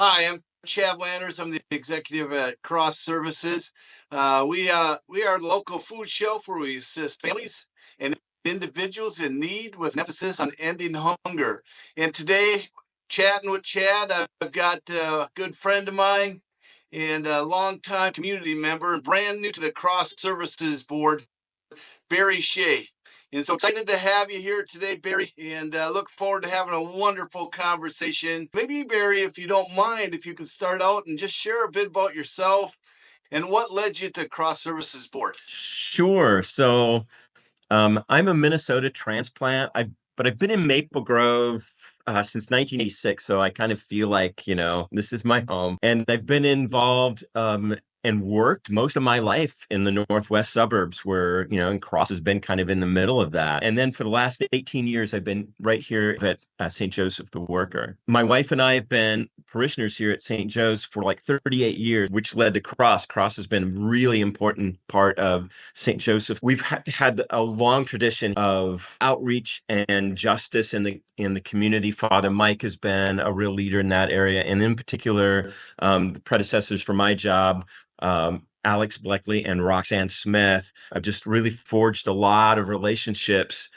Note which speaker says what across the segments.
Speaker 1: Hi, I'm Chad Landers. I'm the executive at Cross Services. We are a local food shelf where we assist families and individuals in need with an emphasis on ending hunger. And today, chatting with Chad, I've got a good friend of mine and a longtime community member, brand new to the Cross Services Board, Barry Shay. And so excited to have you here today, Barry, and look forward to having a wonderful conversation. Maybe, Barry, if you don't mind, if you can start out and just share a bit about yourself and what led you to Cross Services Board.
Speaker 2: Sure. I'm a Minnesota transplant. I've been in Maple Grove since 1986, so I kind of feel like, this is my home. And I've been involved and worked most of my life in the northwest suburbs where, and Cross has been kind of in the middle of that. And then for the last 18 years, I've been right here at St. Joseph the Worker. My wife and I have been parishioners here at St. Joe's for like 38 years, which led to Cross. Cross has been a really important part of St. Joseph. We've had a long tradition of outreach and justice in the community. Father Mike has been a real leader in that area, and in particular, the predecessors for my job, Alex Bleckley and Roxanne Smith, have just really forged a lot of relationships,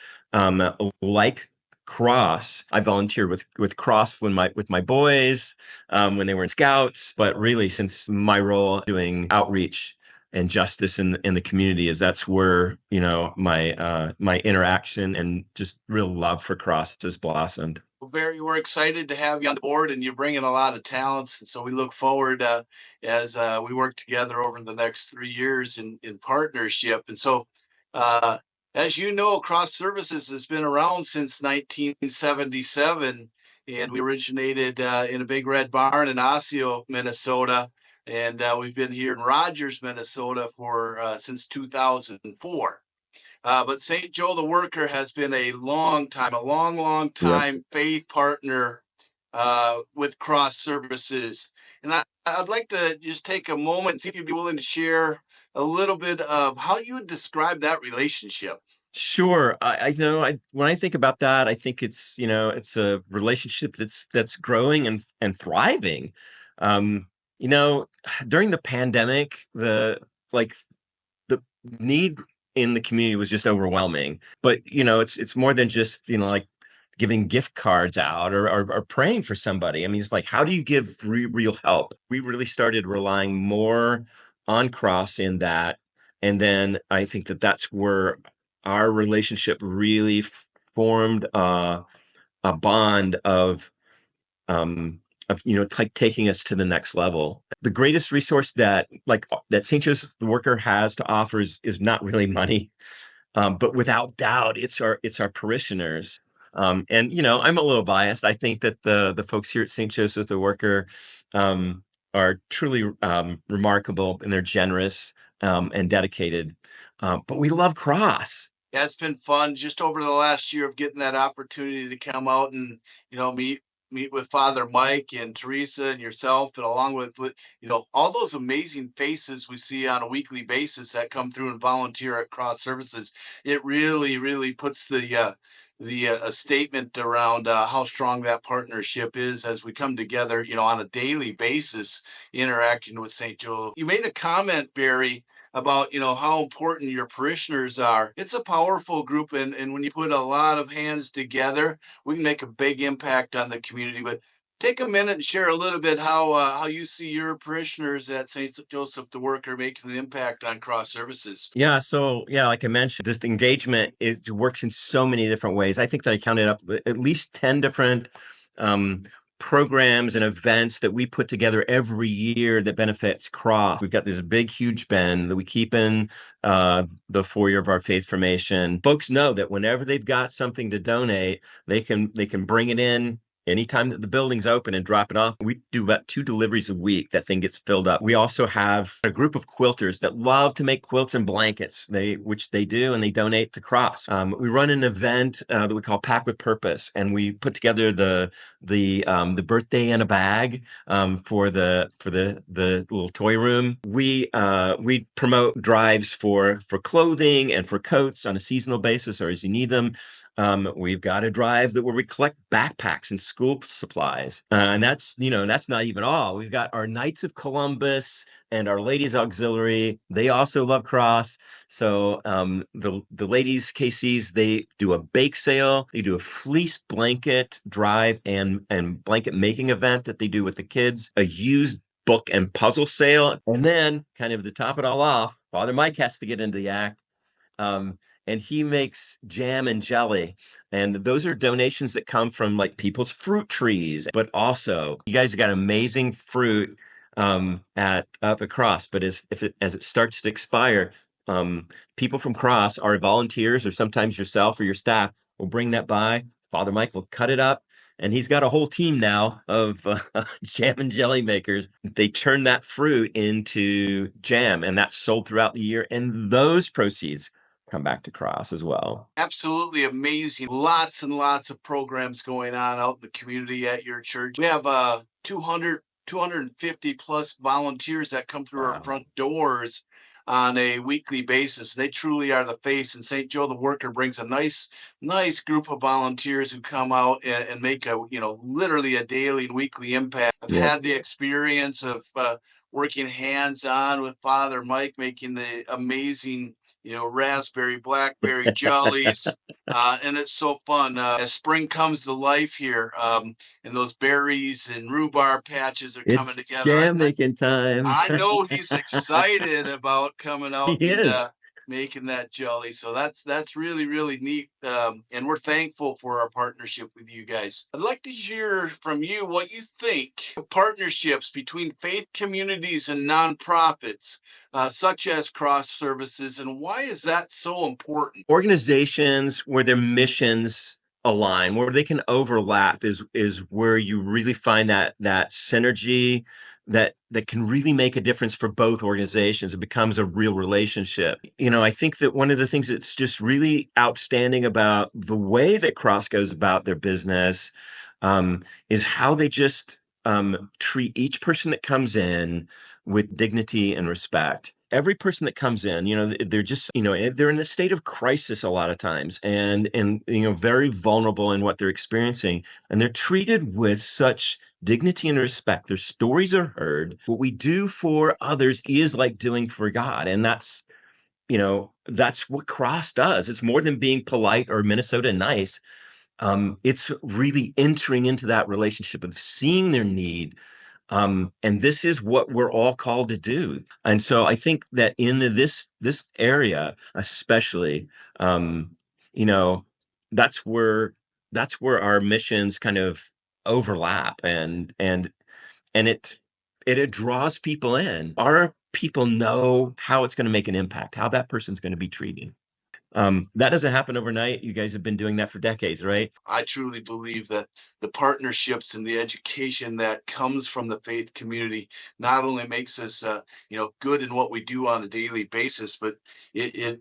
Speaker 2: like Cross. I volunteered with Cross with my boys when they were in Scouts, but really since my role doing outreach and justice in the community that's where my interaction and just real love for Cross has blossomed.
Speaker 1: Well, Barry, we're excited to have you on the board, and you're bringing a lot of talents. And so we look forward as we work together over the next 3 years in partnership. And so, uh, as you know, Cross Services has been around since 1977, and we originated in a big red barn in Osseo, Minnesota, and we've been here in Rogers, Minnesota, for since 2004. But St. Joe the Worker has been a long
Speaker 2: Yep.
Speaker 1: time faith partner with Cross Services. And I'd like to just take a moment and see if you'd be willing to share a little bit of how you would describe that relationship.
Speaker 2: Sure. I know when I think about that, I think it's a relationship that's growing and thriving. Um, you know, During the pandemic, like the need in the community was just overwhelming. But it's more than just like giving gift cards out or praying for somebody. I mean, it's like, how do you give real help? We really started relying more on Cross in that, and then I think that's where our relationship really formed a bond of it's like taking us to the next level. The greatest resource that St. Joseph the Worker has to offer is not really money, but without doubt, it's our parishioners. And I'm a little biased. I think that the folks here at St. Joseph the Worker are truly remarkable, and they're generous and dedicated. But we love Cross.
Speaker 1: Yeah, it's been fun just over the last year of getting that opportunity to come out and meet with Father Mike and Teresa and yourself, and along with all those amazing faces we see on a weekly basis that come through and volunteer at Cross Services. It really puts the a statement around how strong that partnership is as we come together, on a daily basis, interacting with St. Joe. You made a comment, Barry, about how important your parishioners are. It's a powerful group, and when you put a lot of hands together, we can make a big impact on the community. But take a minute and share a little bit how you see your parishioners at St. Joseph the Worker making an impact on Cross Services.
Speaker 2: Yeah, so yeah, like I mentioned, this engagement, it works in so many different ways. I think that I counted up at least 10 different um, programs and events that we put together every year that benefits Cross. We've got this big, huge bin that we keep in the foyer of our faith formation. Folks know that whenever they've got something to donate, they can bring it in anytime that the building's open and drop it off. We do about 2 deliveries a week. That thing gets filled up. We also have a group of quilters that love to make quilts and blankets, which they do, and they donate to Cross. We run an event that we call Pack with Purpose, and we put together the birthday in a bag for the little toy room. We promote drives for clothing and for coats on a seasonal basis or as you need them. We've got a drive that where we collect backpacks and school supplies. And that's, that's not even all. We've got our Knights of Columbus and our Ladies Auxiliary. They also love cross. So the ladies KCs, they do a bake sale, they do a fleece blanket drive and blanket making event that they do with the kids, a used book and puzzle sale. And then kind of to top it all off, Father Mike has to get into the act. Um, and he makes jam and jelly. And those are donations that come from like people's fruit trees. But also, you guys got amazing fruit at up at Cross. But as it starts to expire, people from Cross, our volunteers, or sometimes yourself or your staff, will bring that by. Father Mike will cut it up. And he's got a whole team now of jam and jelly makers. They turn that fruit into jam, and that's sold throughout the year. And those proceeds come back to Cross as well.
Speaker 1: Absolutely amazing. Lots and lots of programs going on out in the community at your church. We have 250 plus volunteers that come through our
Speaker 2: Wow.
Speaker 1: front doors on a weekly basis. They truly are the face, and St. Joe the Worker brings a nice group of volunteers who come out and make a, literally a daily and weekly impact. I've
Speaker 2: Yeah.
Speaker 1: had the experience of working hands-on with Father Mike, making the amazing raspberry, blackberry jellies. And it's so fun. As spring comes to life here, and those berries and rhubarb patches are coming
Speaker 2: It's
Speaker 1: together.
Speaker 2: jam making time.
Speaker 1: I know he's excited about coming
Speaker 2: He
Speaker 1: out and
Speaker 2: is.
Speaker 1: making that jelly. So that's really really neat, and we're thankful for our partnership with you guys. I'd like to hear from you what you think of partnerships between faith communities and nonprofits, such as Cross Services, and why is that so important?
Speaker 2: Organizations where their missions align, where they can overlap is where you really find that synergy that can really make a difference for both organizations. It becomes a real relationship. I think that one of the things that's just really outstanding about the way that Cross goes about their business is how they just treat each person that comes in with dignity and respect. Every person that comes in, they're just, they're in a state of crisis a lot of times, and very vulnerable in what they're experiencing, and they're treated with such dignity and respect. Their stories are heard. What we do for others is like doing for God, and that's what Cross does. It's more than being polite or Minnesota nice. It's really entering into that relationship of seeing their need. And this is what we're all called to do. And so I think that in this area, especially, you know, that's where that's where our missions kind of overlap, and it draws people in. Our people know how it's going to make an impact, how that person's going to be treated. That doesn't happen overnight. You guys have been doing that for decades, right?
Speaker 1: I truly believe that the partnerships and the education that comes from the faith community not only makes us, good in what we do on a daily basis, but it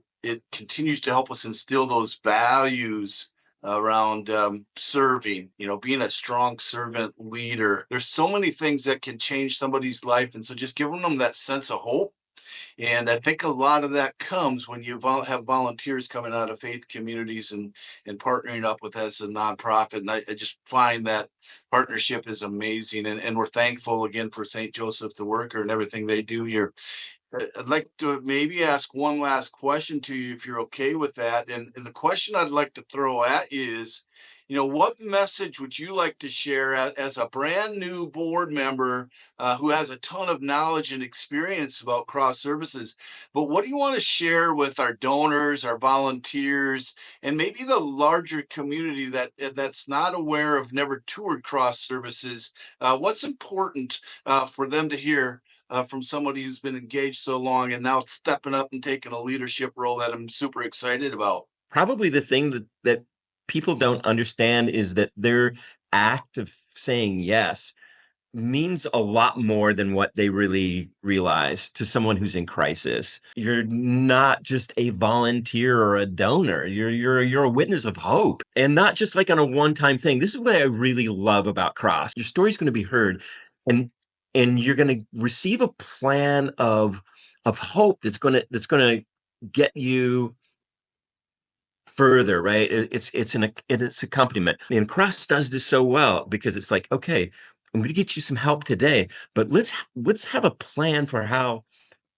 Speaker 1: continues to help us instill those values around serving. Being a strong servant leader. There's so many things that can change somebody's life, and so just giving them that sense of hope, and I think a lot of that comes when you have volunteers coming out of faith communities and partnering up with as a nonprofit. And I just find that partnership is amazing. And we're thankful again for St. Joseph the Worker and everything they do here. I'd like to maybe ask one last question to you if you're okay with that. And the question I'd like to throw at you is, what message would you like to share as a brand new board member who has a ton of knowledge and experience about cross services? But what do you want to share with our donors, our volunteers, and maybe the larger community that's not aware of, never toured cross services? What's important for them to hear from somebody who's been engaged so long and now stepping up and taking a leadership role that I'm super excited about?
Speaker 2: Probably the thing that people don't understand is that their act of saying yes means a lot more than what they really realize to someone who's in crisis. You're not just a volunteer or a donor. You're a witness of hope, and not just like on a one-time thing. This is what I really love about Cross. Your story's going to be heard, and you're going to receive a plan of hope that's going to get you further, right? It's accompaniment. And Cross does this so well because it's like, okay, I'm going to get you some help today, but let's have a plan for how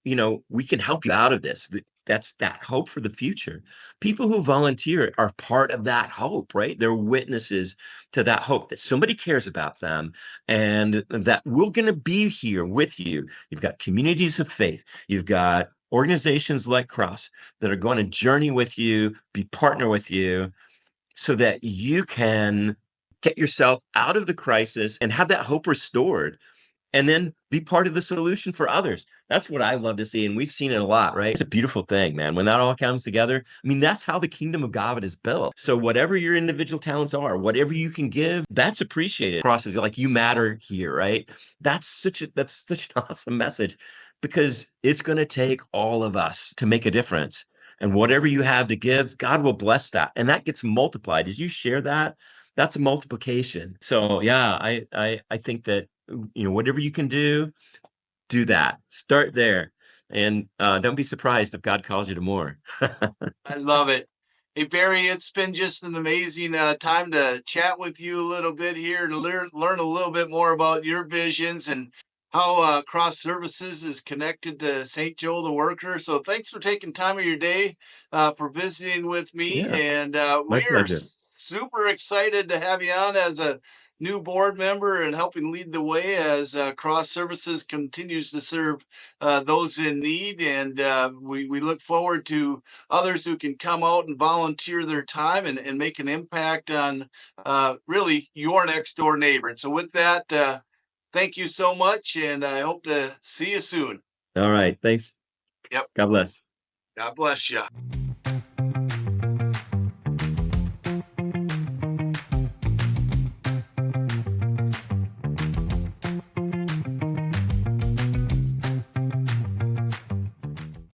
Speaker 2: we can help you out of this. That's that hope for the future. People who volunteer are part of that hope, right? They're witnesses to that hope that somebody cares about them and that we're going to be here with you. You've got communities of faith. You've got organizations like Cross that are going to journey with you, be partner with you so that you can get yourself out of the crisis and have that hope restored and then be part of the solution for others. That's what I love to see. And we've seen it a lot, right? It's a beautiful thing, man. When that all comes together, I mean, that's how the kingdom of God is built. So whatever your individual talents are, whatever you can give, that's appreciated. Crosses like you matter here, right? That's such an awesome message because it's going to take all of us to make a difference. And whatever you have to give, God will bless that. And that gets multiplied. As you share that, that's a multiplication. So yeah, I think that whatever you can do that. Start there. And don't be surprised if God calls you to more.
Speaker 1: I love it. Hey Barry, it's been just an amazing time to chat with you a little bit here and learn a little bit more about your visions and how Cross Services is connected to St. Joe the Worker. So thanks for taking time of your day for visiting with me,
Speaker 2: Yeah,
Speaker 1: and
Speaker 2: my
Speaker 1: we are
Speaker 2: pleasure.
Speaker 1: super excited to have you on as a new board member and helping lead the way as Cross Services continues to serve those in need. And we look forward to others who can come out and volunteer their time and make an impact on really your next door neighbor. And so with that, thank you so much, and I hope to see you soon.
Speaker 2: All right. Thanks.
Speaker 1: Yep.
Speaker 2: God bless.
Speaker 1: God bless you.